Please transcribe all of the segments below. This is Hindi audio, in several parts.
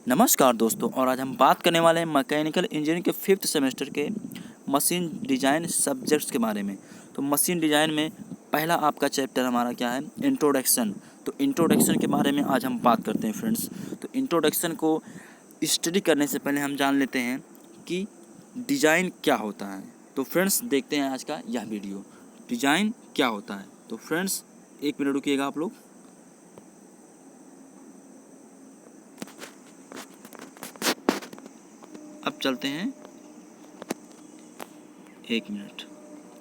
नमस्कार दोस्तों, और आज हम बात करने वाले हैं मैकेनिकल इंजीनियरिंग के 5th सेमेस्टर के मशीन डिज़ाइन सब्जेक्ट्स के बारे में। तो मशीन डिज़ाइन में पहला आपका चैप्टर हमारा क्या है, इंट्रोडक्शन। तो इंट्रोडक्शन के बारे में आज हम बात करते हैं फ्रेंड्स। तो इंट्रोडक्शन को स्टडी करने से पहले हम जान लेते हैं कि डिज़ाइन क्या होता है। तो फ्रेंड्स देखते हैं आज का यह वीडियो, डिज़ाइन क्या होता है। तो फ्रेंड्स एक मिनट रुकिएगा आप लोग। अब चलते हैं, एक मिनट।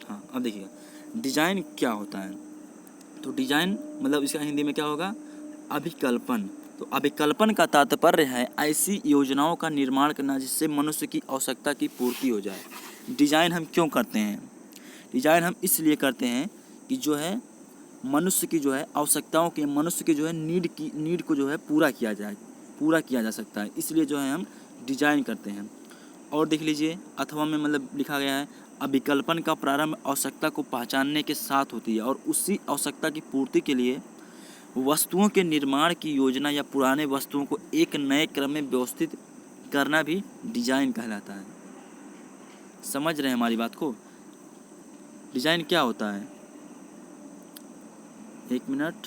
हाँ, अब देखिएगा डिज़ाइन क्या होता है। तो डिज़ाइन मतलब इसका हिंदी में क्या होगा, अभिकल्पन। तो अभिकल्पन का तात्पर्य है ऐसी योजनाओं का निर्माण करना जिससे मनुष्य की आवश्यकता की पूर्ति हो जाए। डिज़ाइन हम क्यों करते हैं? डिज़ाइन हम इसलिए करते हैं कि जो है मनुष्य की जो है आवश्यकताओं के, मनुष्य की जो है नीड को जो है पूरा किया जा सकता है, इसलिए जो है हम डिज़ाइन करते हैं। और देख लीजिए अथवा में मतलब लिखा गया है, अभिकल्पन का प्रारंभ आवश्यकता को पहचानने के साथ होती है और उसी आवश्यकता की पूर्ति के लिए वस्तुओं के निर्माण की योजना या पुराने वस्तुओं को एक नए क्रम में व्यवस्थित करना भी डिजाइन कहलाता है। समझ रहे हैं हमारी बात को? डिजाइन क्या होता है, एक मिनट।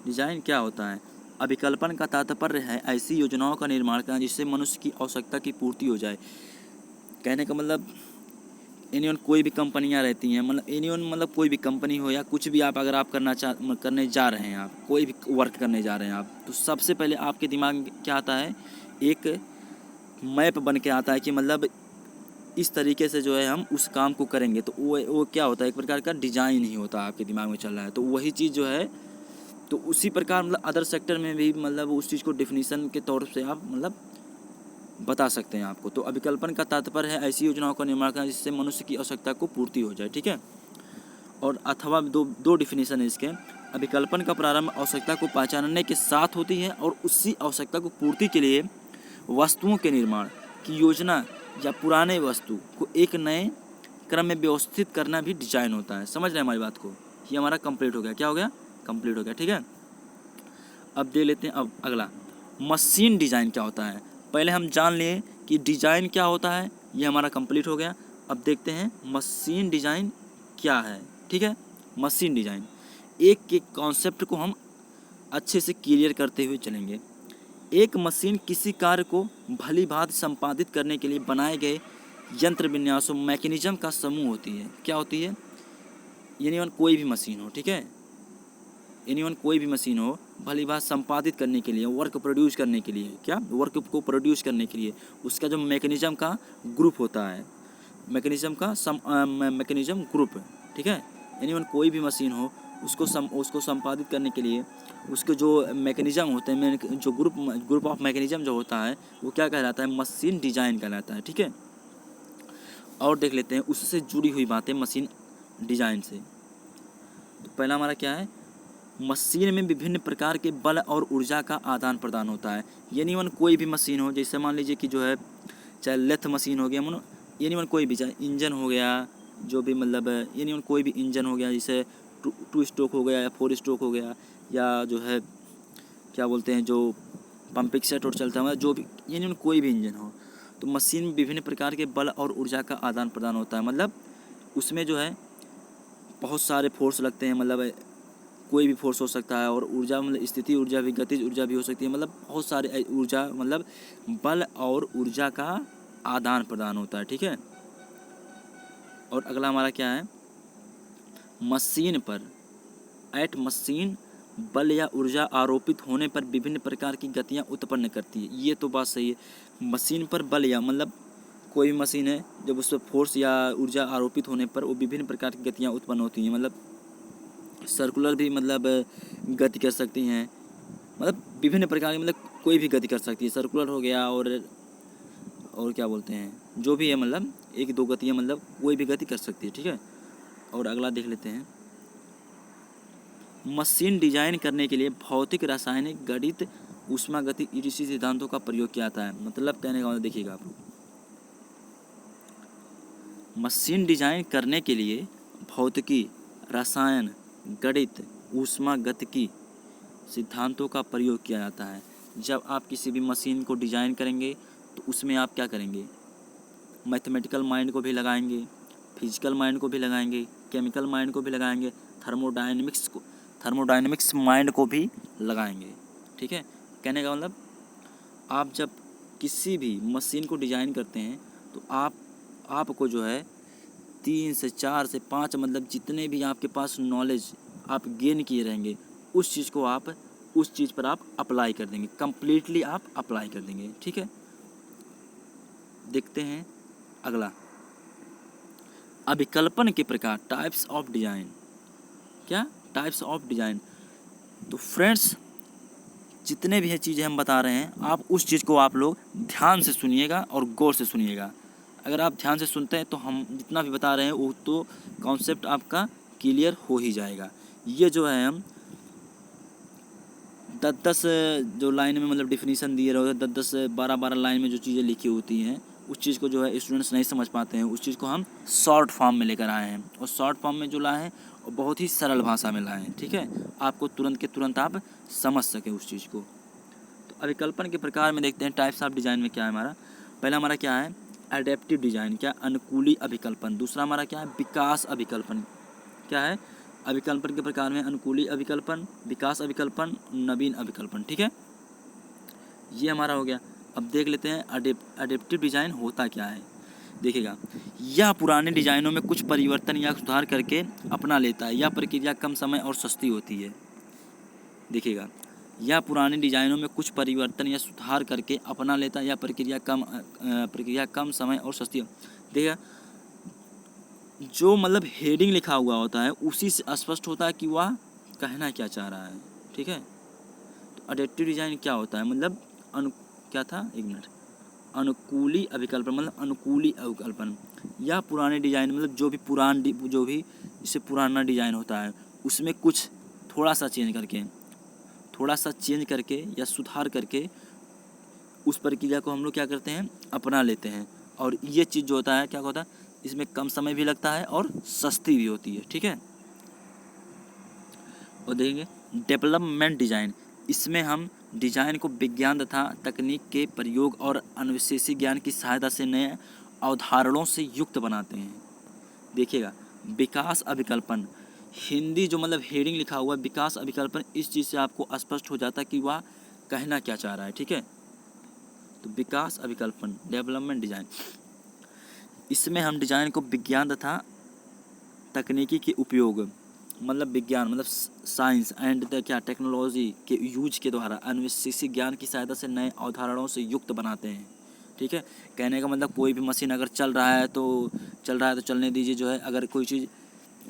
डिजाइन क्या होता है? अभिकल्पन का तात्पर्य है ऐसी योजनाओं का निर्माण करना जिससे मनुष्य की आवश्यकता की पूर्ति हो जाए। कहने का मतलब एनीवन कोई भी कंपनियां रहती हैं, मतलब एनीवन मतलब कोई भी कंपनी हो या कुछ भी आप अगर आप करने जा रहे हैं, आप कोई भी वर्क करने जा रहे हैं आप, तो सबसे पहले आपके दिमाग में क्या आता है, एक मैप बन के आता है कि मतलब इस तरीके से जो है हम उस काम को करेंगे। तो वो क्या होता है, एक प्रकार का डिज़ाइन ही होता है, आपके दिमाग में चल रहा है। तो वही चीज़ जो है, तो उसी प्रकार मतलब अदर सेक्टर में भी मतलब उस चीज़ को डेफिनेशन के तौर से आप मतलब बता सकते हैं आपको। तो अभिकल्पन का तात्पर्य है ऐसी योजनाओं का निर्माण करना जिससे मनुष्य की आवश्यकता को पूर्ति हो जाए, ठीक है। और अथवा दो डिफिनेशन है इसके। अभिकल्पन का प्रारंभ आवश्यकता को पहचानने के साथ होती है और उसी आवश्यकता को पूर्ति के लिए वस्तुओं के निर्माण की योजना या पुराने वस्तु को एक नए क्रम में व्यवस्थित करना भी डिजाइन होता है। समझ रहे हैं हमारी बात को? ये हमारा कंप्लीट हो गया। क्या हो गया? कंप्लीट हो गया, ठीक है। अब देख लेते हैं अब अगला, मशीन डिज़ाइन क्या होता है। पहले हम जान लिए कि डिज़ाइन क्या होता है, ये हमारा कंप्लीट हो गया। अब देखते हैं मशीन डिज़ाइन क्या है, ठीक है। मशीन डिज़ाइन एक एक कॉन्सेप्ट को हम अच्छे से क्लियर करते हुए चलेंगे। एक मशीन किसी कार्य को भली भांति संपादित करने के लिए बनाए गए यंत्र विन्यासों मैकेनिज्म का समूह होती है। क्या होती है? यानी कोई भी मशीन हो, ठीक है, एनीवन कोई भी मशीन हो, भली बात संपादित करने के लिए, वर्क प्रोड्यूस करने के लिए, क्या वर्क को प्रोड्यूस करने के लिए उसका जो मैकेनिज्म का ग्रुप होता है, मैकेनिज्म का मैकेनिज्म ग्रुप, ठीक है। एनीवन कोई भी मशीन हो, उसको संपादित करने के लिए उसके जो मैकेनिज्म होते हैं, जो ग्रुप ऑफ मैकेनिज्म जो होता है, वो क्या कहलाता है? मशीन डिजाइन कहलाता है, ठीक है। और देख लेते हैं उससे जुड़ी हुई बातें मशीन डिजाइन से। तो पहला हमारा क्या है, मशीन में विभिन्न प्रकार के बल और ऊर्जा का आदान प्रदान होता है। यानी कोई भी मशीन हो, जैसे मान लीजिए कि जो है चाहे लेथ मशीन हो गया, यानी कोई भी, चाहे इंजन हो गया, जो भी मतलब यानी कोई भी इंजन हो गया, जैसे टू स्ट्रोक हो गया या 4 स्ट्रोक हो गया, या जो है क्या बोलते हैं जो पंपिंग सेट और चलता है, जो भी यानी कोई भी इंजन हो, तो मशीन में विभिन्न प्रकार के बल और ऊर्जा का आदान प्रदान होता है। मतलब उसमें जो है बहुत सारे फोर्स लगते हैं, मतलब कोई भी फोर्स हो सकता है, और ऊर्जा मतलब स्थिति ऊर्जा भी, गतिज ऊर्जा भी हो सकती है, मतलब बहुत सारे ऊर्जा, मतलब बल और ऊर्जा का आदान प्रदान होता है, ठीक है। और अगला हमारा क्या है, मशीन पर मशीन बल या ऊर्जा आरोपित होने पर विभिन्न प्रकार की गतियां उत्पन्न करती है। ये तो बात सही है। मशीन पर बल या मतलब कोई भी मशीन है, जब उस पर फोर्स या ऊर्जा आरोपित होने पर वो विभिन्न प्रकार की गतियां उत्पन्न होती हैं। मतलब सर्कुलर भी मतलब गति कर सकती हैं, मतलब विभिन्न प्रकार की, मतलब कोई भी गति कर सकती है। सर्कुलर हो गया, और क्या बोलते हैं जो भी है, मतलब एक दो गतियाँ, मतलब कोई भी गति कर सकती है, ठीक है। और अगला देख लेते हैं, मशीन डिजाइन करने के लिए भौतिक, रासायनिक, गणित, ऊष्मागतिक ईडीसी सिद्धांतों का प्रयोग किया जाता है। मतलब कहने का मतलब देखिएगा आप, मशीन डिजाइन करने के लिए भौतिकी, रसायन, गणित, ऊष्मागतिकी सिद्धांतों का प्रयोग किया जाता है। जब आप किसी भी मशीन को डिजाइन करेंगे तो उसमें आप क्या करेंगे, मैथमेटिकल माइंड को भी लगाएंगे, फिजिकल माइंड को भी लगाएंगे, केमिकल माइंड को भी लगाएंगे, थर्मोडायनेमिक्स माइंड को भी लगाएंगे। ठीक है, कहने का मतलब आप जब किसी भी मशीन को डिजाइन करते हैं तो आपको जो है 3 से 4 से 5 मतलब जितने भी आपके पास नॉलेज आप गेन किए रहेंगे उस चीज़ पर आप अप्लाई कर देंगे, कंप्लीटली आप अप्लाई कर देंगे। ठीक है, देखते हैं अगला, अभिकल्पन के प्रकार, टाइप्स ऑफ डिजाइन। क्या टाइप्स ऑफ डिजाइन? तो फ्रेंड्स जितने भी है चीज़ें हम बता रहे हैं आप उस चीज़ को आप लोग ध्यान से सुनिएगा और गौर से सुनिएगा। अगर आप ध्यान से सुनते हैं तो हम जितना भी बता रहे हैं वो तो कॉन्सेप्ट आपका क्लियर हो ही जाएगा। ये जो है हम 10-10 जो लाइन में मतलब डिफिनीसन दिए रहे होते हैं, 10-10 12-12 लाइन में जो चीज़ें लिखी होती हैं उस चीज़ को जो है स्टूडेंट्स नहीं समझ पाते हैं। उस चीज़ को हम शॉर्ट फॉर्म में लेकर आए हैं और शॉर्ट फॉर्म में जो लाए हैं और बहुत ही सरल भाषा में लाए हैं। ठीक है, आपको तुरंत के तुरंत आप समझ सकें उस चीज़ को। तो अभिकल्पन के प्रकार में देखते हैं टाइप्स ऑफ डिज़ाइन में क्या है हमारा। पहला हमारा क्या है, एडेप्टिव डिज़ाइन, क्या अनुकूली अभिकल्पन। दूसरा हमारा क्या है, विकास अभिकल्पन। क्या है, अभिकल्पन के प्रकार में अनुकूली अभिकल्पन, विकास अभिकल्पन, नवीन अभिकल्पन। ठीक है, ये हमारा हो गया। अब देख लेते हैं अडेप्टिव डिज़ाइन होता क्या है। देखिएगा, यह पुराने डिज़ाइनों में कुछ परिवर्तन या सुधार करके अपना लेता है। यह प्रक्रिया कम समय और सस्ती होती है। देखिएगा, यह पुराने डिज़ाइनों में कुछ परिवर्तन या सुधार करके अपना लेता है। यह प्रक्रिया कम समय और सस्ती। देखिएगा, जो मतलब हेडिंग लिखा हुआ होता है उसी से स्पष्ट होता है कि वह कहना क्या चाह रहा है। ठीक है, तो अडेप्टिव डिज़ाइन क्या होता है, मतलब क्या था, एक मिनट, अनुकूली अभिकल्पन मतलब अनुकूली अभिकल्पन। या पुराने डिज़ाइन मतलब जो भी जैसे पुराना डिज़ाइन होता है उसमें कुछ थोड़ा सा चेंज करके या सुधार करके उस प्रक्रिया को हम लोग क्या करते हैं, अपना लेते हैं। और ये चीज़ जो होता है क्या होता है, इसमें कम समय भी लगता है और सस्ती भी होती है। ठीक है, और देखेंगे डेवलपमेंट डिज़ाइन। इसमें हम डिज़ाइन को विज्ञान तथा तकनीक के प्रयोग और अनुशेषी ज्ञान की सहायता से नए अवधारणों से युक्त बनाते हैं। देखिएगा, विकास अभिकल्पन, हिंदी जो मतलब हेडिंग लिखा हुआ है विकास अभिकल्पन, इस चीज़ से आपको स्पष्ट हो जाता है कि वह कहना क्या चाह रहा है। ठीक है, तो विकास अभिकल्पन डेवलपमेंट डिज़ाइन, इसमें हम डिज़ाइन को विज्ञान तथा तकनीकी के उपयोग मतलब विज्ञान मतलब साइंस एंड क्या टेक्नोलॉजी के यूज के द्वारा अनुशेषी ज्ञान की सहायता से नए अवधारणाओं से युक्त बनाते हैं। ठीक है, कहने का मतलब कोई भी मशीन अगर चल रहा है तो चलने दीजिए। जो है अगर कोई चीज़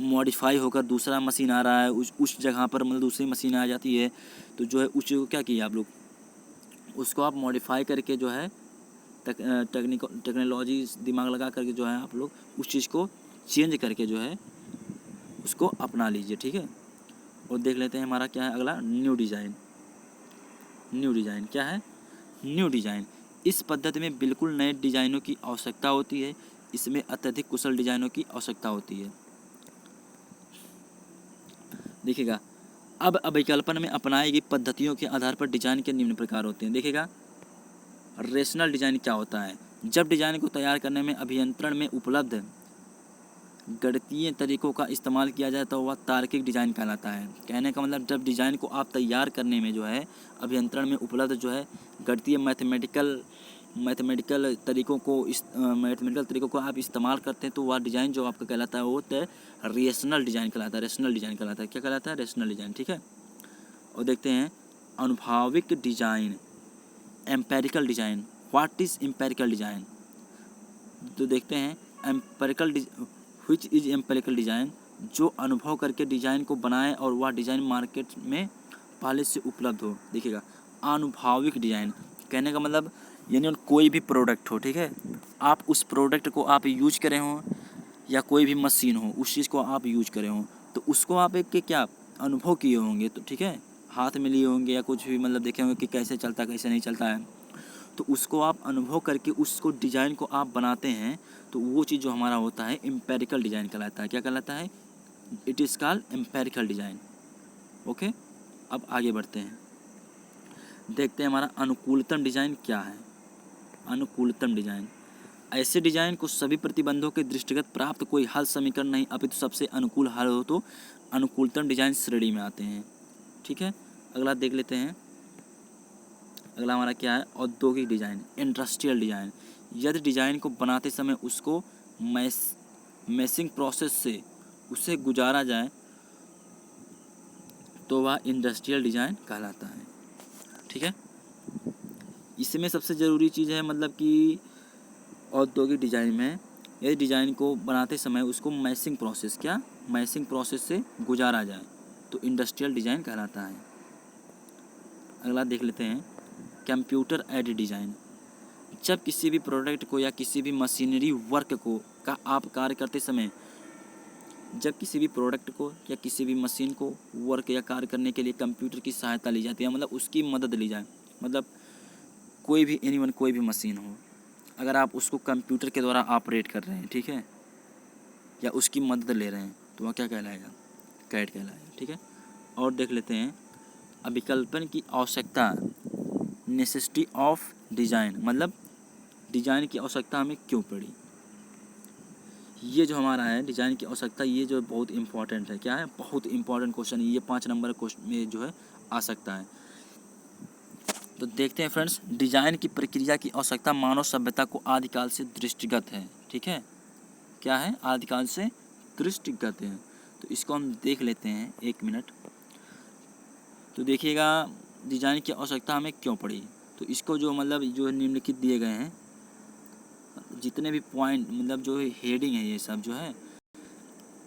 मॉडिफाई होकर दूसरा मशीन आ रहा है उस जगह पर मतलब दूसरी मशीन आ जाती है तो जो है उस चीज़ को क्या किया आप लोग, उसको आप मॉडिफाई करके जो है टेक्नोलॉजी दिमाग लगा करके जो है आप लोग उस चीज़ को चेंज करके जो है उसको अपना लीजिए। ठीक है, और देख लेते हैं हमारा क्या है अगला, न्यू डिज़ाइन। न्यू डिज़ाइन क्या है, न्यू डिज़ाइन, इस पद्धति में बिल्कुल नए डिज़ाइनों की आवश्यकता होती है। इसमें अत्यधिक कुशल डिज़ाइनों की आवश्यकता होती है। देखिएगा, अब अभिकल्पन में अपनाई गई पद्धतियों के आधार पर डिज़ाइन के निम्न प्रकार होते हैं। देखिएगा, रेशनल डिज़ाइन क्या होता है, जब डिज़ाइन को तैयार करने में अभियंत्रण में उपलब्ध गणितीय तरीकों का इस्तेमाल किया जाए तो वह तार्किक डिज़ाइन कहलाता है। कहने का मतलब जब डिज़ाइन को आप तैयार करने में जो है अभियंत्रण में उपलब्ध जो है गणितीय मैथमेटिकल तरीकों को आप इस्तेमाल करते हैं तो वह डिज़ाइन जो आपका कहलाता है वो रेशनल डिज़ाइन कहलाता है। रेशनल डिज़ाइन कहलाता है, क्या कहलाता है, रेशनल डिज़ाइन। ठीक है, और देखते हैं अनुभविक design, empirical design. What is empirical design, तो देखते हैं व्हिच इज एम्पेरिकल डिज़ाइन, जो अनुभव करके डिज़ाइन को बनाए और वह डिज़ाइन मार्केट में पहले से उपलब्ध हो। देखिएगा, अनुभविक डिज़ाइन कहने का मतलब यानी कोई भी प्रोडक्ट हो, ठीक है, आप उस प्रोडक्ट को आप यूज करे हों या कोई भी मशीन हो उस चीज़ को आप यूज करे हों तो उसको आप एक क्या अनुभव किए होंगे, तो ठीक है, हाथ में लिए होंगे या कुछ भी मतलब देखे होंगे कि कैसे चलता है कैसे नहीं चलता है, तो उसको आप अनुभव करके उसको डिज़ाइन को आप बनाते हैं तो वो चीज़ जो हमारा होता है एम्पेरिकल डिज़ाइन कहलाता है। क्या कहलाता है, it is called empirical design. Okay, अब आगे बढ़ते हैं, देखते हैं हमारा अनुकूलतम डिजाइन क्या है। अनुकूलतम डिजाइन, ऐसे डिजाइन को सभी प्रतिबंधों के दृष्टिगत प्राप्त कोई हल समीकरण नहीं अपितु सबसे अनुकूल हल हो तो अनुकूलतम डिजाइन श्रेणी में आते हैं। ठीक है, अगला देख लेते हैं। अगला हमारा क्या है, औद्योगिक डिजाइन, इंडस्ट्रियल डिजाइन। यदि डिजाइन को बनाते समय उसको मैसिंग प्रोसेस से उसे गुजारा जाए तो वह इंडस्ट्रियल डिजाइन कहलाता है। ठीक है, इसमें सबसे ज़रूरी चीज़ है मतलब कि औद्योगिक डिजाइन में यदि डिजाइन को बनाते समय उसको मैसिंग प्रोसेस से गुजारा जाए तो इंडस्ट्रियल डिजाइन कहलाता है। अगला देख लेते हैं, कंप्यूटर एडेड डिजाइन। जब किसी भी प्रोडक्ट को या किसी भी मशीनरी वर्क को का आप कार्य करते समय, जब किसी भी प्रोडक्ट को या किसी भी मशीन को वर्क या कार्य करने के लिए कंप्यूटर की सहायता ली जाती है, मतलब उसकी मदद ली जाए, मतलब कोई भी मशीन हो, अगर आप उसको कंप्यूटर के द्वारा ऑपरेट कर रहे हैं, ठीक है, या उसकी मदद ले रहे हैं तो वह क्या कहलाएगा, कैड कहलाएगा। ठीक है, और देख लेते हैं अभिकल्पन की आवश्यकता, नेसेसिटी ऑफ डिजाइन, मतलब डिजाइन की आवश्यकता हमें क्यों पड़ी। ये जो हमारा है डिजाइन की आवश्यकता, ये जो बहुत इंपॉर्टेंट है, क्या है, बहुत इंपॉर्टेंट क्वेश्चन, ये 5 नंबर क्वेश्चन में जो है आ सकता है। तो देखते हैं फ्रेंड्स, डिजाइन की प्रक्रिया की आवश्यकता मानव सभ्यता को आदिकाल से दृष्टिगत है। ठीक है, क्या है, आदिकाल से दृष्टिगत है। तो इसको हम देख लेते हैं, 1 मिनट। तो देखिएगा डिजाइन की आवश्यकता हमें क्यों पड़ी। तो इसको जो मतलब जो निम्नलिखित दिए गए हैं, जितने भी पॉइंट मतलब जो हेडिंग है, ये सब जो है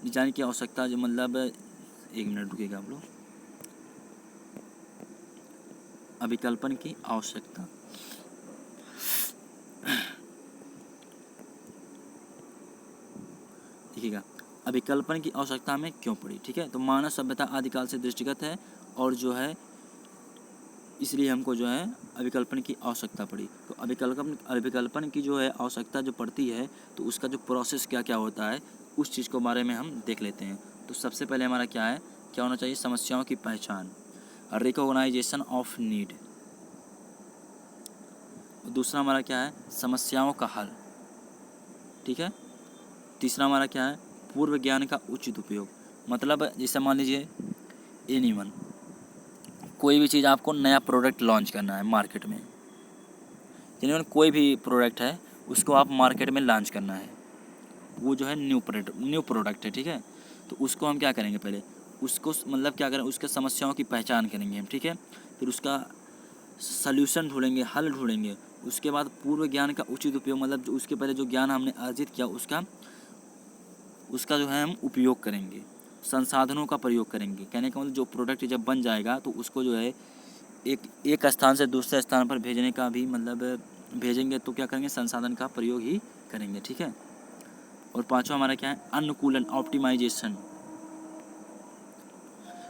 डिजाइन की आवश्यकता, जो मतलब 1 मिनट रुकिएगा आप लोग। अभिकल्पन की आवश्यकता, देखिएगा अभिकल्पन की आवश्यकता हमें क्यों पड़ी। ठीक है, तो मानव सभ्यता आदिकाल से दृष्टिगत है और जो है इसलिए हमको जो है अभिकल्पन की आवश्यकता पड़ी। तो अभिकल्पन की जो है आवश्यकता जो पड़ती है, तो उसका जो प्रोसेस क्या क्या होता है उस चीज़ के बारे में हम देख लेते हैं। तो सबसे पहले हमारा क्या होना चाहिए, समस्याओं की पहचान, रिकॉग्नाइजेशन ऑफ नीड। दूसरा हमारा क्या है, समस्याओं का हल। ठीक है, तीसरा हमारा क्या है, पूर्व ज्ञान का उचित उपयोग। मतलब जैसे मान लीजिए एनीवन, कोई भी चीज़ आपको नया प्रोडक्ट लॉन्च करना है मार्केट में, जेन्युइन कोई भी प्रोडक्ट है उसको आप मार्केट में लॉन्च करना है, वो जो है न्यू प्रोडक्ट है। ठीक है, तो उसको हम क्या करेंगे, पहले उसको मतलब क्या करें, उसके समस्याओं की पहचान करेंगे हम। ठीक है, फिर उसका सल्यूशन ढूंढेंगे, हल ढूंढेंगे। उसके बाद पूर्व ज्ञान का उचित उपयोग, मतलब जो उसके पहले जो ज्ञान हमने अर्जित किया उसका जो है हम उपयोग करेंगे, संसाधनों का प्रयोग करेंगे। कहने का मतलब जो प्रोडक्ट जब बन जाएगा तो उसको जो है एक स्थान से दूसरे स्थान पर भेजने का भी मतलब भेजेंगे तो क्या करेंगे, संसाधन का प्रयोग ही करेंगे। ठीक है, और पांचवा हमारा क्या है, अनुकूलन, ऑप्टिमाइजेशन।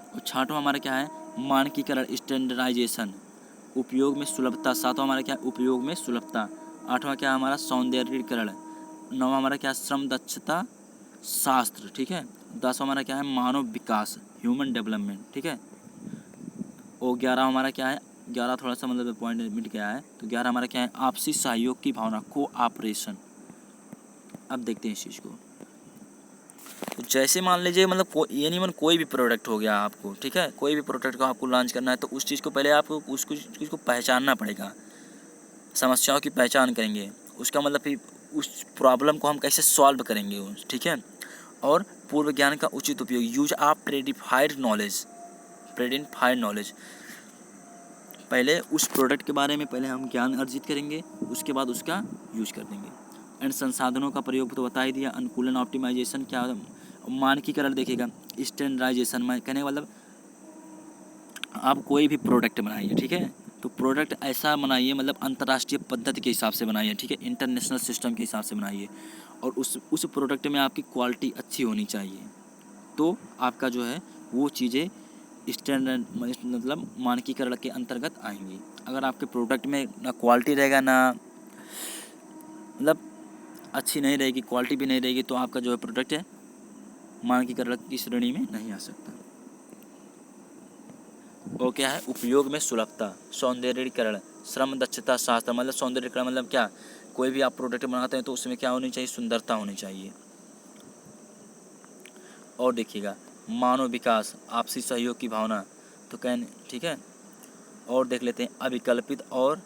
और छठवां हमारा क्या है, मानकीकरण, स्टैंडर्डाइजेशन, उपयोग में सुलभता। सातवां हमारा क्या है, उपयोग में सुलभता। आठवां क्या है हमारा, सौंदर्यीकरण। नौवां हमारा क्या है, श्रम दक्षता शास्त्र। ठीक है, 10वां हमारा क्या है, मानव विकास, ह्यूमन डेवलपमेंट। ठीक है, और 11वां हमारा क्या है, 11 थोड़ा सा मतलब पॉइंट मिट गया है, तो 11 हमारा क्या है, आपसी सहयोग की भावना, कोऑपरेशन। अब देखते हैं इस चीज़ को। तो जैसे मान लीजिए मतलब कोई भी प्रोडक्ट हो गया आपको, ठीक है, कोई भी प्रोडक्ट को आपको लॉन्च करना है तो उस चीज़ को पहले आपको उसको चीज़ को पहचानना पड़ेगा, समस्याओं की पहचान करेंगे, उसका मतलब फिर उस प्रॉब्लम को हम कैसे सॉल्व करेंगे। ठीक है, और पूर्व ज्ञान का उचित उपयोग, यूज ऑफ प्रेडिफाइड नॉलेज। पहले उस प्रोडक्ट के बारे में पहले हम ज्ञान अर्जित करेंगे, उसके बाद उसका यूज कर देंगे। एंड संसाधनों का प्रयोग तो बता ही दिया, अनुकूलन, ऑप्टिमाइजेशन, क्या मानकीकरण देखिएगा, स्टैंडर्डाइजेशन। मैं कहने का मतलब आप कोई भी प्रोडक्ट बनाइए, ठीक है, तो प्रोडक्ट ऐसा बनाइए मतलब अंतर्राष्ट्रीय पद्धति के हिसाब से बनाइए, ठीक है, इंटरनेशनल सिस्टम के हिसाब से बनाइए, और उस प्रोडक्ट में आपकी क्वालिटी अच्छी होनी चाहिए, तो आपका जो है वो चीज़ें स्टैंडर्ड मतलब मानकीकरण के अंतर्गत आएंगी। अगर आपके प्रोडक्ट में ना क्वालिटी रहेगा, ना मतलब अच्छी नहीं रहेगी, क्वालिटी भी नहीं रहेगी, तो आपका जो है प्रोडक्ट है मानकीकरण की श्रेणी में नहीं आ सकता। और क्या है, उपयोग में सुलभता, सौंदर्यीकरण, श्रम दक्षता शास्त्र, मतलब सौंदर्यीकरण मतलब क्या, कोई भी आप प्रोडक्ट बनाते हैं तो उसमें क्या होनी चाहिए, सुंदरता होनी चाहिए। और देखिएगा मानव विकास, आपसी सहयोग की भावना, तो कहने ठीक है। और देख लेते हैं अभिकल्पित और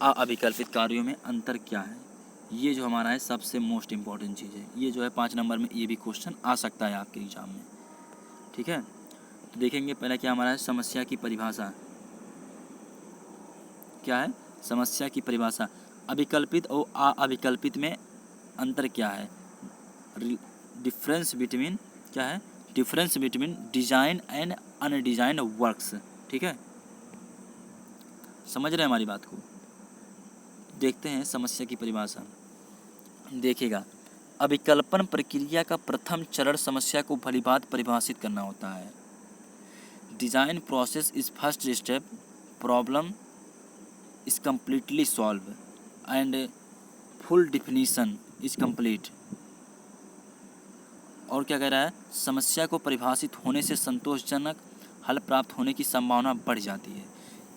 अविकल्पित कार्यों में अंतर क्या है। ये जो हमारा है सबसे मोस्ट इम्पॉर्टेंट चीज़ है। ये जो है 5 नंबर में ये भी क्वेश्चन आ सकता है आपके एग्जाम में, ठीक है। तो देखेंगे पहले क्या हमारा है, समस्या की परिभाषा क्या है, समस्या की परिभाषा। अविकल्पित और अविकल्पित में अंतर क्या है, डिफरेंस बिटवीन क्या है, difference between design and undesigned works, ठीक है। समझ रहे हैं हमारी बात को। देखते हैं समस्या की परिभाषा। देखिएगा अभिकल्पन प्रक्रिया का प्रथम चरण समस्या को भलीभांति परिभाषित करना होता है। Design process is first step, problem is completely solve and full definition is complete. और क्या कह रहा है, समस्या को परिभाषित होने से संतोषजनक हल प्राप्त होने की संभावना बढ़ जाती है।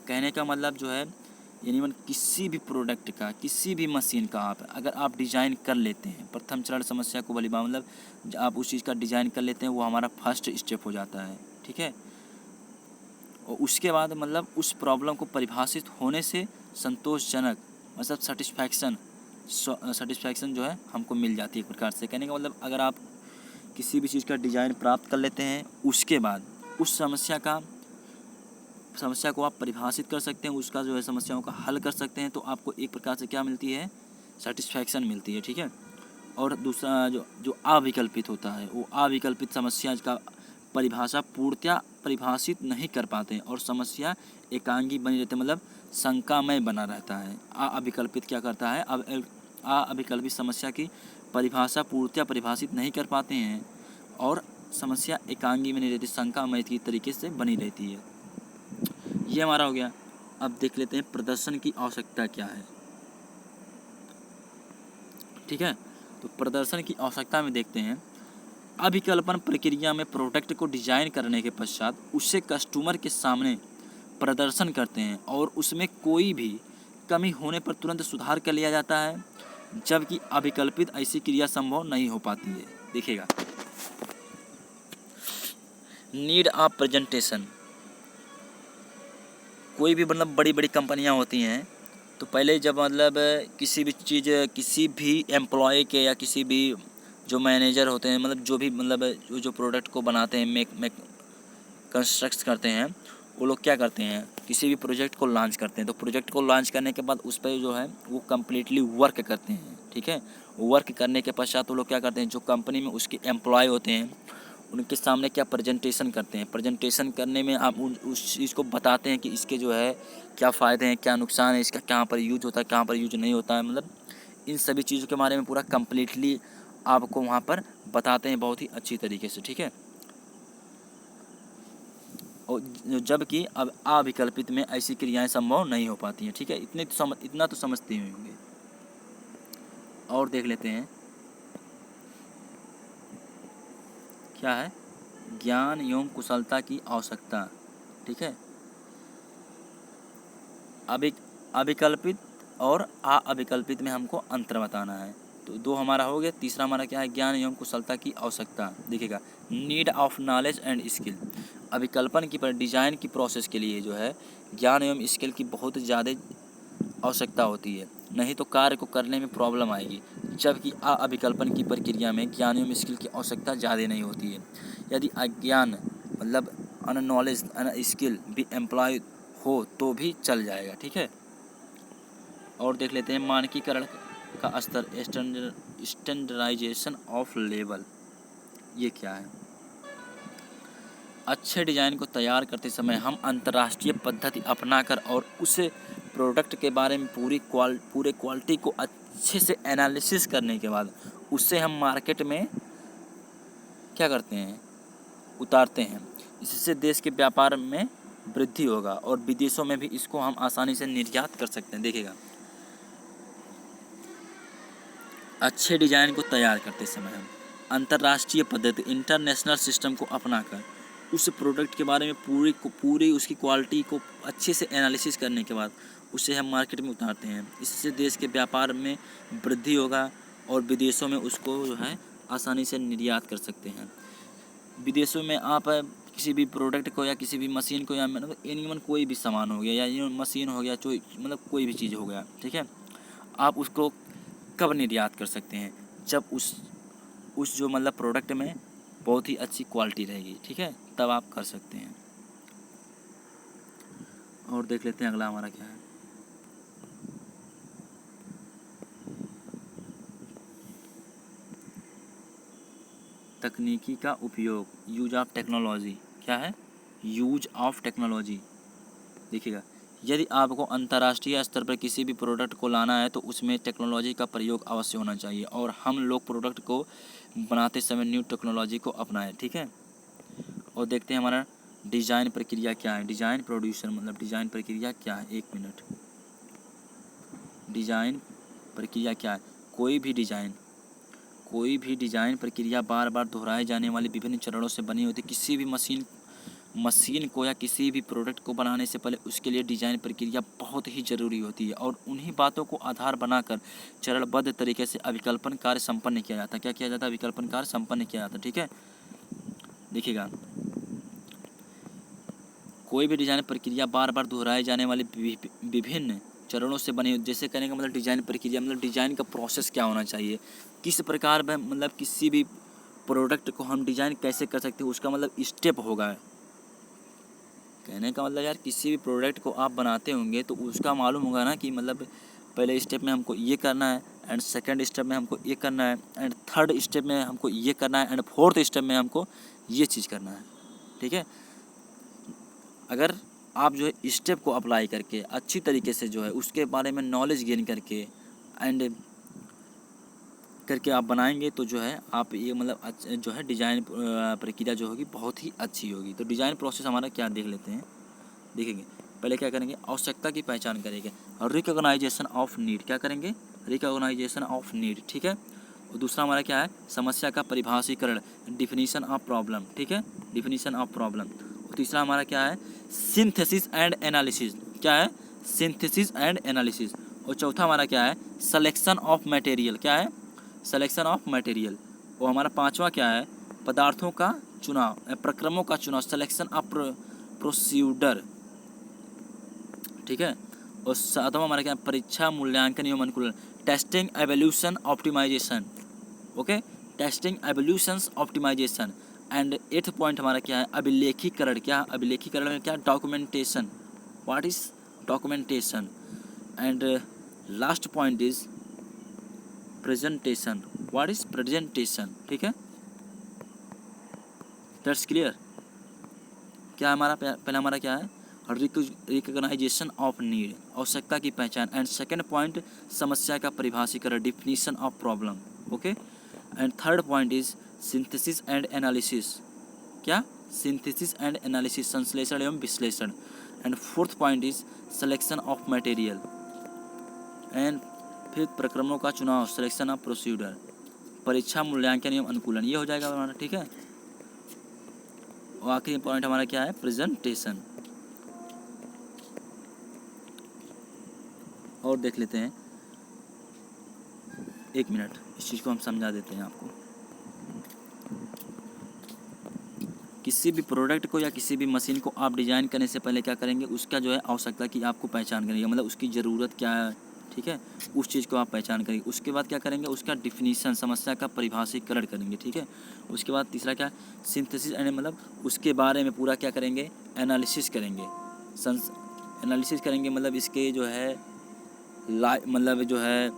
कहने का मतलब जो है यानी किसी भी प्रोडक्ट का, किसी भी मशीन का अगर आप डिज़ाइन कर लेते हैं, प्रथम चरण समस्या को मतलब आप उस चीज़ का डिज़ाइन कर लेते हैं, वो हमारा फर्स्ट स्टेप हो जाता है, ठीक है। और उसके बाद मतलब उस प्रॉब्लम को परिभाषित होने से संतोषजनक मतलब सेटिस्फैक्शन जो है हमको मिल जाती है एक प्रकार से। कहने का मतलब अगर आप किसी भी चीज़ का डिज़ाइन प्राप्त कर लेते हैं, उसके बाद उस समस्या को आप परिभाषित कर सकते हैं, उसका जो है समस्याओं का हल कर सकते हैं, तो आपको एक प्रकार से क्या मिलती है, सेटिस्फैक्शन मिलती है, ठीक है। और दूसरा जो अविकल्पित होता है, वो अविकल्पित समस्या का परिभाषा पूर्णतया परिभाषित नहीं कर पाते और समस्या एकांगी बनी रहती है, मतलब शंकामय बना रहता है। अविकल्पित क्या करता है, अविकल्पित समस्या की परिभाषा पूर्णतया परिभाषित नहीं कर पाते हैं और समस्या एकांगी बनी रहती है, शंकामय की तरीके से बनी रहती है। ये हमारा हो गया। अब देख लेते हैं प्रदर्शन की आवश्यकता क्या है, ठीक है। तो प्रदर्शन की आवश्यकता में देखते हैं, अभिकल्पन प्रक्रिया में प्रोडक्ट को डिजाइन करने के पश्चात उसे कस्टमर के सामने प्रदर्शन करते हैं और उसमें कोई भी कमी होने पर तुरंत सुधार कर लिया जाता है, जबकि अभिकल्पित ऐसी क्रिया संभव नहीं हो पाती है। देखिएगा नीड ऑफ प्रेजेंटेशन, कोई भी मतलब बड़ी बड़ी कंपनियां होती हैं तो पहले जब मतलब किसी भी चीज़, किसी भी एम्प्लॉय के या किसी भी जो मैनेजर होते हैं, मतलब जो भी मतलब जो प्रोडक्ट को बनाते हैं, मेक कंस्ट्रक्ट करते हैं, वो लोग क्या करते हैं, किसी भी प्रोजेक्ट को लॉन्च करते हैं। तो प्रोजेक्ट को लॉन्च करने के बाद उस पर जो है वो कम्प्लीटली वर्क करते हैं, ठीक है। वर्क करने के पश्चात वो लोग क्या करते हैं, जो कंपनी में उसके एम्प्लॉय होते हैं उनके सामने क्या प्रेजेंटेशन करते हैं। प्रेजेंटेशन करने में आप उस चीज़ को बताते हैं कि इसके जो है क्या फ़ायदे हैं, क्या नुकसान है, इसका कहाँ पर यूज होता है, कहाँ पर यूज नहीं होता है, मतलब इन सभी चीज़ों के बारे में पूरा कम्प्लीटली आपको वहाँ पर बताते हैं बहुत ही अच्छी तरीके से, ठीक है। और जबकि अब अविकल्पित में ऐसी क्रियाएं संभव नहीं हो पाती हैं, ठीक है। इतना तो समझते ही होंगे। और देख लेते हैं क्या है, ज्ञान एवं कुशलता की आवश्यकता, ठीक है। अविकल्पित और अविकल्पित में हमको अंतर बताना है। तो 2 हमारा हो गया। तीसरा हमारा क्या है, ज्ञान एवं कुशलता की आवश्यकता। देखिएगा need of knowledge and skill, अभिकल्पन की डिज़ाइन की प्रोसेस के लिए जो है ज्ञान एवं स्किल की बहुत ज़्यादा आवश्यकता होती है, नहीं तो कार्य को करने में प्रॉब्लम आएगी। जबकि अभिकल्पन की प्रक्रिया में ज्ञान एवं स्किल की आवश्यकता ज़्यादा नहीं होती है। यदि अज्ञान मतलब अननॉलेज स्किल भी एम्प्लॉय हो तो भी चल जाएगा, ठीक है। और देख लेते हैं मानकीकरण का स्तर, स्टैंडर्डाइजेशन ऑफ लेवल, ये क्या है। अच्छे डिज़ाइन को तैयार करते समय हम अंतर्राष्ट्रीय पद्धति अपनाकर और उसे प्रोडक्ट के बारे में पूरे क्वालिटी को अच्छे से एनालिसिस करने के बाद उससे हम मार्केट में क्या करते हैं, उतारते हैं। इससे देश के व्यापार में वृद्धि होगा और विदेशों में भी इसको हम आसानी से निर्यात कर सकते हैं। देखिएगा अच्छे डिज़ाइन को तैयार करते समय हम अंतर्राष्ट्रीय पद्धति इंटरनेशनल सिस्टम को अपनाकर उस प्रोडक्ट के बारे में पूरी उसकी क्वालिटी को अच्छे से एनालिसिस करने के बाद उसे हम मार्केट में उतारते हैं। इससे देश के व्यापार में वृद्धि होगा और विदेशों में उसको जो है आसानी से निर्यात कर सकते हैं। विदेशों में आप किसी भी प्रोडक्ट को या किसी भी मशीन को या मतलब एनीवन कोई भी सामान हो गया या ये मशीन हो गया जो मतलब कोई भी चीज़ हो गया, ठीक है, आप उसको कब निर्यात कर सकते हैं? जब उस जो मतलब प्रोडक्ट में बहुत ही अच्छी क्वालिटी रहेगी, ठीक है, तब आप कर सकते हैं। और देख लेते हैं अगला हमारा क्या है। तकनीकी का उपयोग, यूज ऑफ टेक्नोलॉजी। क्या है? Use of technology. देखिएगा, यदि आपको अंतर्राष्ट्रीय स्तर पर किसी भी प्रोडक्ट को लाना है तो उसमें टेक्नोलॉजी का प्रयोग अवश्य होना चाहिए और हम लोग प्रोडक्ट को बनाते समय न्यू टेक्नोलॉजी को अपनाएं, ठीक है। और देखते हैं हमारा डिज़ाइन प्रक्रिया क्या है। डिज़ाइन प्रोड्यूसर मतलब डिज़ाइन प्रक्रिया क्या है। एक मिनट, डिज़ाइन प्रक्रिया क्या है? कोई भी डिज़ाइन प्रक्रिया बार बार दोहराए जाने वाली विभिन्न चरणों से बनी होती है। किसी भी मशीन को या किसी भी प्रोडक्ट को बनाने से पहले उसके लिए डिज़ाइन प्रक्रिया बहुत ही ज़रूरी होती है और उन्हीं बातों को आधार बनाकर चरणबद्ध तरीके से अभिकल्पन कार्य संपन्न किया जाता है। क्या किया जाता है? अभिकल्पन कार्य संपन्न किया जाता है, ठीक है। देखिएगा, कोई भी डिज़ाइन प्रक्रिया बार बार दोहराए जाने वाली विभिन्न चरणों से बनी, जैसे कहने का मतलब डिज़ाइन प्रक्रिया मतलब डिज़ाइन का प्रोसेस क्या होना चाहिए, किस प्रकार में मतलब किसी भी प्रोडक्ट को हम डिज़ाइन कैसे कर सकते हैं, उसका मतलब स्टेप होगा। कहने का मतलब यार, किसी भी प्रोडक्ट को आप बनाते होंगे तो उसका मालूम होगा ना कि मतलब पहले स्टेप में हमको ये करना है एंड सेकंड स्टेप में हमको ये करना है एंड थर्ड स्टेप में हमको ये करना है एंड फोर्थ स्टेप में हमको ये चीज़ करना है, ठीक है। अगर आप जो है स्टेप को अप्लाई करके अच्छी तरीके से जो है उसके बारे में नॉलेज गेन करके आप बनाएंगे तो जो है आप ये मतलब जो है डिज़ाइन प्रक्रिया जो होगी बहुत ही अच्छी होगी। तो डिज़ाइन प्रोसेस हमारा क्या देख लेते हैं। देखेंगे, पहले क्या करेंगे, आवश्यकता की पहचान करेंगे और रिकॉग्नाइजेशन ऑफ नीड। क्या करेंगे? रिकॉग्नाइजेशन ऑफ नीड, ठीक है। और दूसरा हमारा क्या है, समस्या का परिभाषीकरण, डिफिनीशन ऑफ प्रॉब्लम, ठीक है, डिफिनीशन ऑफ प्रॉब्लम। और तीसरा हमारा क्या है, सिंथेसिस एंड एनालिसिस। क्या है? Synthesis and analysis. और चौथा हमारा क्या है, सिलेक्शन ऑफ मटेरियल। क्या है? Selection of material. और हमारा पांचवा क्या है, पदार्थों का चुनाव, प्रक्रमों का चुनाव, सिलेक्शन ऑफ प्रोसीडर, ठीक है। और सातवां हमारा क्या है, परीक्षा मूल्यांकन एवं अनुकूलन, testing evaluation optimization, okay, testing evaluation optimization. And 8th point हमारा क्या है, अभिलेखीकरण। क्या? अभिलेखीकरण में क्या? Documentation. What is documentation? And last point is presentation. What is presentation, ठीक है। That's clear. क्या हमारा पहला हमारा क्या है, रिकॉग्नाइजेशन ऑफ नीड, आवश्यकता की पहचान। एंड सेकंड पॉइंट, समस्या का परिभाषीकरण, definition of problem, okay. And third point is synthesis and analysis. क्या? सिंथेसिस एंड एनालिसिस, संश्लेषण एवं विश्लेषण। And fourth point is selection of material. And फिर प्रक्रमों का चुनाव, सिलेक्शन ऑफ प्रोसीडर, परीक्षा मूल्यांकन एवं अनुकूलन। ये हो जाएगा हमारा, ठीक है। और आखिरी पॉइंट हमारा क्या है, प्रेजेंटेशन। और देख लेते हैं, एक मिनट, इस चीज़ को हम समझा देते हैं आपको। किसी भी प्रोडक्ट को या किसी भी मशीन को आप डिज़ाइन करने से पहले क्या करेंगे, उसका जो है आवश्यकता की आपको पहचान करेंगे, मतलब उसकी ज़रूरत क्या है, ठीक है, उस चीज़ को आप पहचान करेंगे। उसके बाद क्या करेंगे, उसका डिफिनीशन, समस्या का परिभाषीकरण करेंगे, ठीक है। उसके बाद तीसरा क्या, सिंथेसिस एंड मतलब उसके बारे में पूरा क्या करेंगे, एनालिसिस करेंगे। एनालिसिस करेंगे मतलब इसके जो है मतलब जो है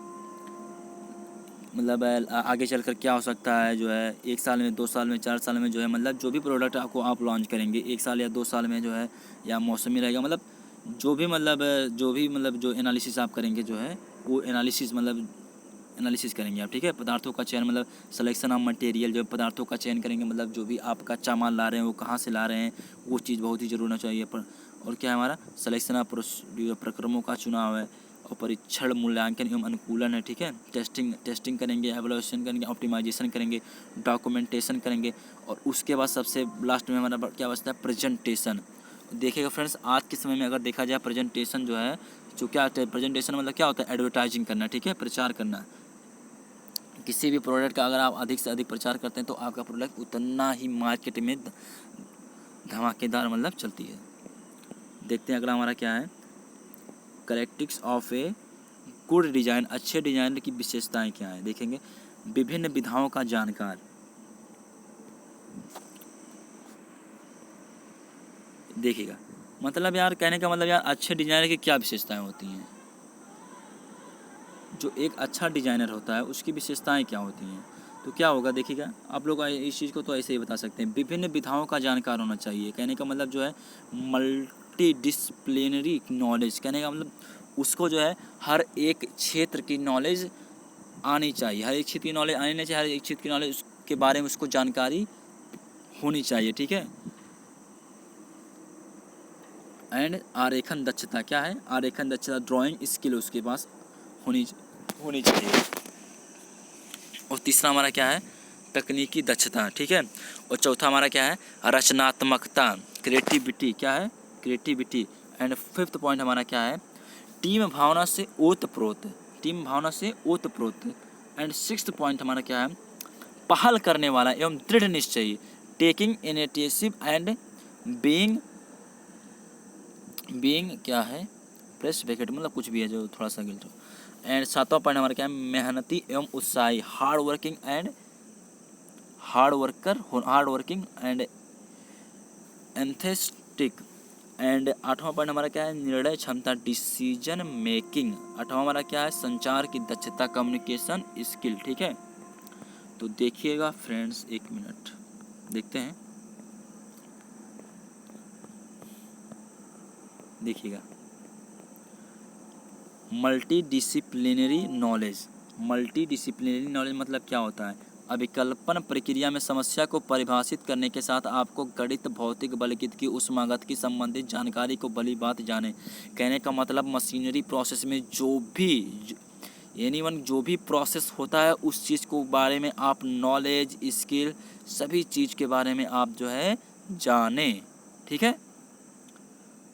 मतलब आगे चलकर क्या हो सकता है, जो है 1 साल में, 2 साल में, 4 साल में जो है मतलब जो भी प्रोडक्ट आपको आप लॉन्च करेंगे 1 साल या 2 साल में जो है, या मौसमी रहेगा, मतलब जो भी जो एनालिसिस आप करेंगे जो है वो एनालिसिस करेंगे आप, ठीक है। पदार्थों का चयन मतलब सिलेक्शन ऑफ मटेरियल, जो पदार्थों का चयन करेंगे मतलब जो भी आप कच्चा माल ला रहे हैं वो कहाँ से ला रहे हैं, वो चीज़ बहुत ही जरूर होना चाहिए। और क्या है हमारा, सिलेक्शन ऑफ प्रोसीड्यूर, प्रक्रमों का चुनाव है। और परीक्षण, मूल्यांकन एवं अनुकूलन है, ठीक है। टेस्टिंग करेंगे, एवल्यूशन करेंगे, ऑप्टिमाइजेशन करेंगे, डॉक्यूमेंटेशन करेंगे, और उसके बाद सबसे लास्ट में हमारा क्या बचता है, प्रेजेंटेशन। देखिएगा फ्रेंड्स, आज के समय में अगर देखा जाए प्रेजेंटेशन जो है, जो क्या प्रेजेंटेशन मतलब क्या होता है, एडवर्टाइजिंग करना, ठीक है, प्रचार करना। किसी भी प्रोडक्ट का अगर आप अधिक से अधिक प्रचार करते हैं तो आपका प्रोडक्ट उतना ही मार्केट में धमाकेदार मतलब चलती है। देखते हैं अगला हमारा क्या है, characteristics of a good design, अच्छे डिजाइनर की विशेषताएं क्या है, देखेंगे। विभिन्न विधाओं का जानकार, देखिएगा मतलब यार कहने का मतलब यार अच्छे डिजाइनर की क्या विशेषताएं होती हैं। जो एक अच्छा डिजाइनर होता है उसकी विशेषताएं क्या होती हैं, तो क्या होगा, देखिएगा आप लोग इस चीज़ को तो ऐसे ही बता सकते हैं। विभिन्न विधाओं का जानकार होना चाहिए, कहने का मतलब जो है मल्टी डिसिप्लिनरी नॉलेज, कहने का मतलब उसको जो है हर एक क्षेत्र की नॉलेज आनी चाहिए, हर एक क्षेत्र की नॉलेज आनी नहीं चाहिए, हर एक क्षेत्र की नॉलेज के बारे में उसको जानकारी होनी चाहिए, ठीक है। एंड आरेखन दक्षता क्या है, आरेखन दक्षता, ड्राइंग स्किल उसके पास होनी चाहिए। और तीसरा हमारा क्या है, तकनीकी दक्षता, ठीक है। और चौथा हमारा क्या है, रचनात्मकता, क्रिएटिविटी, क्या है, क्रिएटिविटी। एंड फिफ्थ पॉइंट हमारा क्या है, टीम भावना से ओतप्रोत, टीम भावना से ओतप्रोत। एंड सिक्स्थ पॉइंट हमारा क्या है, पहल करने वाला एवं दृढ़ निश्चयी, टेकिंग इनिशिएटिव एंड बीइंग क्या है, प्रेस ब्रैकेट मतलब कुछ भी है जो थोड़ा सा गिल्ट हो। एंड सातवां पॉइंट हमारा क्या है, मेहनती एवं उत्साही, हार्ड वर्किंग एंड एंथेस्टिक। एंड आठवां पॉइंट हमारा क्या है, निर्णय क्षमता, डिसीजन मेकिंग। आठवां हमारा क्या है, संचार की दक्षता, कम्युनिकेशन स्किल, ठीक है। तो देखिएगा फ्रेंड्स, एक मिनट देखते हैं, देखिएगा मल्टी डिसिप्लिनरी नॉलेज मतलब क्या होता है, अभिकल्पन प्रक्रिया में समस्या को परिभाषित करने के साथ आपको गणित, भौतिक, बलगीत की, ऊष्मागत की संबंधित जानकारी को भली बात जाने। कहने का मतलब मशीनरी प्रोसेस में जो भी प्रोसेस होता है उस चीज़ को बारे में आप नॉलेज, स्किल, सभी चीज़ के बारे में आप जो है जाने, ठीक है।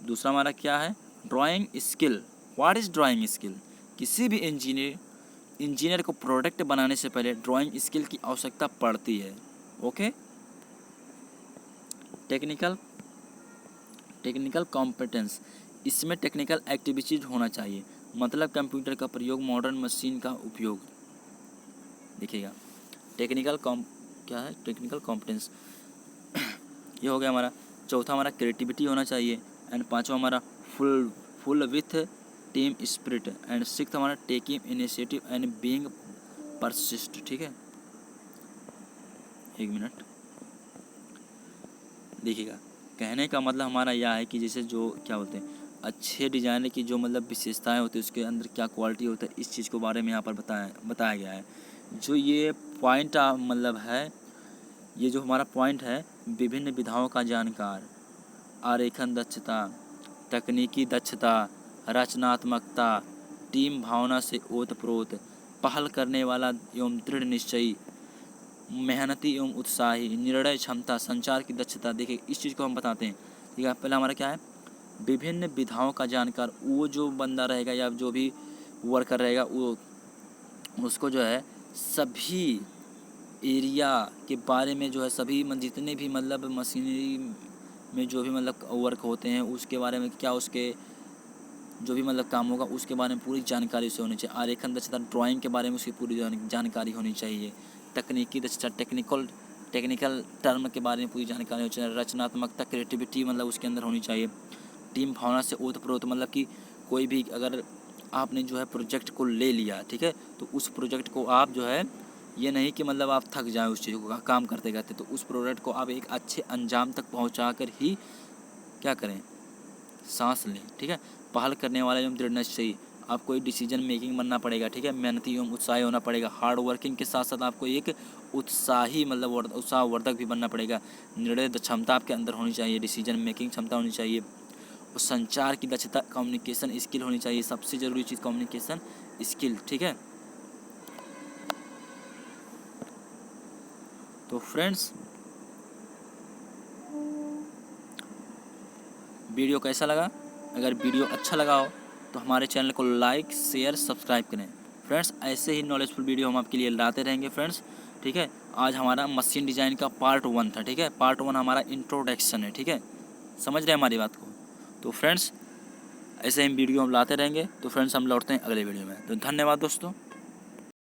दूसरा हमारा क्या है, drawing skill. What is drawing skill, किसी भी इंजीनियर को प्रोडक्ट बनाने से पहले ड्राइंग स्किल की आवश्यकता पड़ती है, ओके। टेक्निकल कॉम्पिटेंस, इसमें टेक्निकल एक्टिविटीज होना चाहिए, मतलब कंप्यूटर का प्रयोग, मॉडर्न मशीन का उपयोग। देखिएगा क्या है, टेक्निकल कॉम्पिटेंस ये हो गया हमारा। चौथा हमारा क्रिएटिविटी होना चाहिए। एंड पांचवा हमारा full with team spirit. And sixth हमारा taking initiative and being persist, ठीक है। एक मिनट देखिएगा, कहने का मतलब हमारा यह है कि जैसे जो क्या बोलते हैं, अच्छे डिजाइनर की जो मतलब विशेषताएं होती है उसके अंदर क्या क्वालिटी होता है, इस चीज़ के बारे में यहाँ पर बताया गया है। जो ये पॉइंट मतलब है, ये जो हमारा पॉइंट है, विभिन्न विधाओं का जानकार, आरेखन दक्षता, तकनीकी दक्षता, रचनात्मकता, टीम भावना से ओतप्रोत, पहल करने वाला एवं दृढ़ निश्चयी, मेहनती एवं उत्साही, निर्णय क्षमता, संचार की दक्षता। देखिए इस चीज़ को हम बताते हैं, ठीक है। पहला हमारा क्या है, विभिन्न विधाओं का जानकार, वो जो बंदा रहेगा या जो भी वर्कर रहेगा वो उसको जो है सभी एरिया के बारे में जो है सभी जितने भी मतलब मशीनरी में जो भी मतलब वर्क होते हैं उसके बारे में, क्या उसके जो भी मतलब काम होगा उसके बारे में पूरी जानकारी उसे होनी चाहिए। आरेखन दक्षता, ड्राइंग के बारे में उसकी पूरी जानकारी होनी चाहिए। तकनीकी दक्षता, टेक्निकल टर्म के बारे में पूरी जानकारी होनी चाहिए। रचनात्मकता, क्रिएटिविटी मतलब उसके अंदर होनी चाहिए। टीम भावना से ओतप्रोत, मतलब कि कोई भी अगर आपने जो है प्रोजेक्ट को ले लिया, ठीक है, तो उस प्रोजेक्ट को आप जो है ये नहीं कि मतलब आप थक जाएं उस चीज़ को काम करते करते, तो उस प्रोजेक्ट को आप एक अच्छे अंजाम तक पहुंचा कर ही क्या करें, सांस लें, ठीक है। पहल करने वाला एवं दृढ़ निश्चयी, आपको एक डिसीजन मेकिंग बनना पड़ेगा, ठीक है। मेहनती एवं उत्साही होना पड़ेगा। हार्ड वर्किंग के साथ साथ आपको एक उत्साही मतलब उत्साहवर्धक भी बनना पड़ेगा। निर्णय क्षमता आपके अंदर होनी चाहिए, डिसीजन मेकिंग क्षमता होनी चाहिए, और संचार की दक्षता, कम्युनिकेशन स्किल होनी चाहिए। सबसे ज़रूरी चीज़ कम्युनिकेशन स्किल, ठीक है। तो फ्रेंड्स, वीडियो कैसा लगा? अगर वीडियो अच्छा लगा हो तो हमारे चैनल को लाइक, शेयर, सब्सक्राइब करें। फ्रेंड्स, ऐसे ही नॉलेजफुल वीडियो हम आपके लिए लाते रहेंगे फ्रेंड्स, ठीक है। आज हमारा मशीन डिज़ाइन का पार्ट 1 था, ठीक है। पार्ट 1 हमारा इंट्रोडक्शन है, ठीक है। समझ रहे हैं हमारी बात को? तो फ्रेंड्स, ऐसे ही वीडियो हम लाते रहेंगे। तो फ्रेंड्स, हम लौटते हैं अगले वीडियो में। तो धन्यवाद दोस्तों।